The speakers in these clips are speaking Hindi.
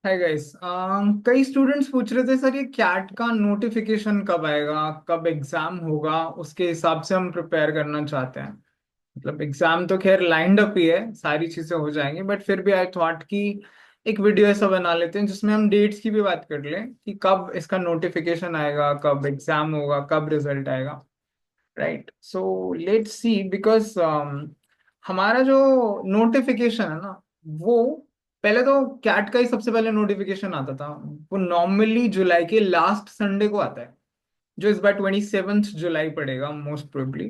Hi guys. कई स्टूडेंट्स पूछ रहे थे सर ये कैट का नोटिफिकेशन कब आएगा, कब एग्जाम होगा, उसके हिसाब से हम प्रिपेयर करना चाहते हैं। मतलब एग्जाम तो खैर लाइंड अप ही है, सारी चीजें हो जाएंगी, बट फिर भी आई थॉट कि एक वीडियो ऐसा बना लेते हैं जिसमें हम डेट्स की भी बात कर लें कि कब इसका नोटिफिकेशन आएगा, कब एग्जाम होगा, कब रिजल्ट आएगा। Right, so let's see because हमारा जो नोटिफिकेशन है ना, वो पहले तो कैट का ही सबसे पहले नोटिफिकेशन आता था। वो नॉर्मली जुलाई के लास्ट संडे को आता है, जो इस बार 27 जुलाई पड़ेगा most probably.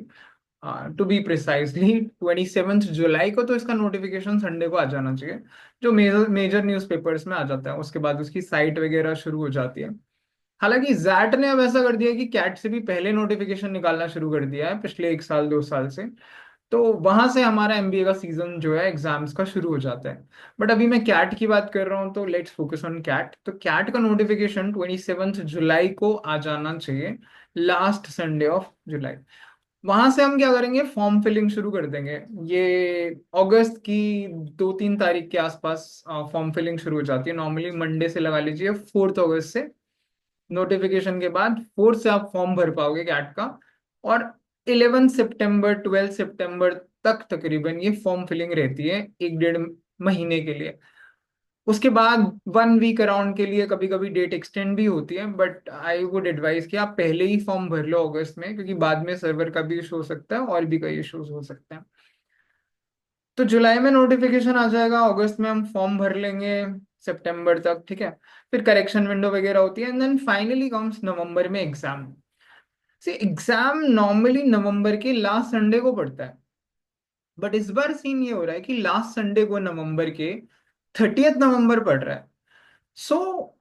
To be precisely 27 जुलाई को तो इसका नोटिफिकेशन संडे को आ जाना चाहिए, जो मेजर मेजर न्यूज़पेपर्स में आ जाता है। उसके बाद उसकी साइट वगैरह शुरू हो जाती है। हालांकि जैट ने अब ऐसा कर दिया है कि कैट से भी पहले नोटिफिकेशन निकालना शुरू कर दिया है, पिछले 1 साल 2 साल से। तो वहां से हमारा एमबीए का सीजन जो है एग्जाम्स का शुरू हो जाता है। बट अभी मैं कैट की बात कर रहा हूँ, तो लेट्स फोकस ऑन कैट। तो कैट का नोटिफिकेशन 27 जुलाई को आ जाना चाहिए, लास्ट संडे ऑफ जुलाई। वहां से हम क्या करेंगे, फॉर्म फिलिंग शुरू कर देंगे। ये अगस्त की 2-3 तारीख के आसपास फॉर्म फिलिंग शुरू हो जाती है नॉर्मली, मंडे से लगा लीजिए 4 अगस्त से। नोटिफिकेशन के बाद 4 से आप फॉर्म भर पाओगे कैट का। और 11 सितंबर 12 सितंबर तक तकरीबन ये फॉर्म फिलिंग रहती है, 1-1.5 महीने के लिए। उसके बाद 1 वीक अराउंड के लिए कभी कभी डेट एक्सटेंड भी होती है, बट आई वुड एडवाइस कि आप पहले ही फॉर्म भर लो अगस्त में, क्योंकि बाद में सर्वर का भी इशू हो सकता है और भी कई इश्यूज हो सकते हैं। तो जुलाई में नोटिफिकेशन आ जाएगा, अगस्त में हम फॉर्म भर लेंगे, सितंबर तक, ठीक है। फिर करेक्शन विंडो वगैरह होती है, एंड देन फाइनली कम्स नवंबर में एग्जाम। सी एग्जाम नॉर्मली नवंबर के लास्ट संडे को पड़ता है, बट इस बार सीन ये हो रहा है कि लास्ट संडे को नवंबर के 30 नवंबर पड़ रहा है। सो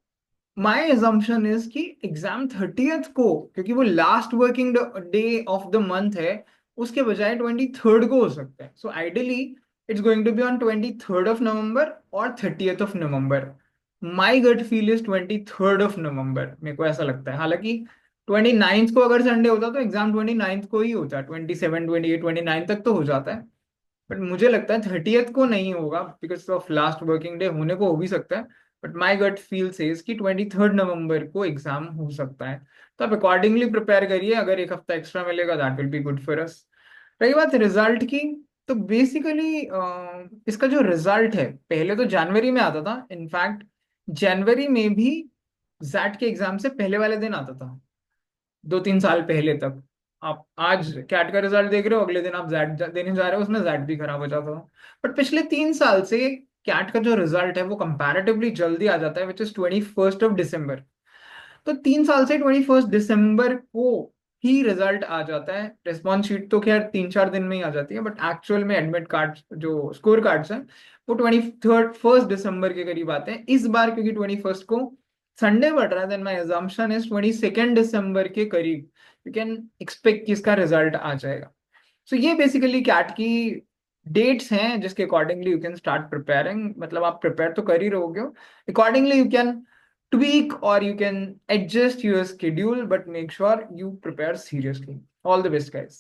माई एजम्पशन इज कि एग्जाम 30th को, क्योंकि वो last working day of the month है, उसके बजाय 23rd को हो सकता है। So ideally it's going to be on 23rd of November और 30th of November। My gut feel is 23rd of November, मेरे को ऐसा लगता है। हालांकि 29th को अगर संडे होता तो एग्जाम 29th को ही होता, 27 28 29 तक तो हो जाता है। बट मुझे लगता है 30th को नहीं होगा, because of last working day, होने को हो भी सकता है। But my gut feel says कि 23rd नवंबर को एग्जाम हो सकता है। तो आप अकॉर्डिंगली प्रिपेयर करिए, अगर एक हफ्ता एक्स्ट्रा मिलेगा that will be good for us. रही बात रिजल्ट की, तो बेसिकली इसका जो रिजल्ट है पहले तो जनवरी में आता था। इनफैक्ट जनवरी में भी जैट के एग्जाम से पहले वाले दिन आता था, 2-3 साल पहले तक। आप आज कैट का रिजल्ट देख रहे हो, अगले दिन आप जैट देने जा रहे हो, उसमें जैट भी खराब हो जाता था। बट पिछले 3 साल से कैट का जो रिजल्ट है वो कंपैरेटिवली जल्दी आ जाता है, विच इज 21 December। तो 3 साल से 21 December को ही रिजल्ट आ जाता है। रिस्पॉन्स शीट तो खैर 3-4 दिन में ही आ जाती है, बट एक्चुअल में एडमिट कार्ड, जो स्कोर कार्ड्स हैं, वो 21 December के करीब आते हैं। इस बार क्योंकि 21 को संडे पड़ रहा है, then my assumption is 22 December के करीब यू कैन एक्सपेक्ट कि इसका रिजल्ट आ जाएगा। सो ये बेसिकली कैट की डेट्स हैं जिसके accordingly you can start preparing. मतलब आप प्रिपेयर तो कर ही रहोगे, accordingly you can tweak or you can adjust your schedule, but make sure you prepare seriously. All the best, guys.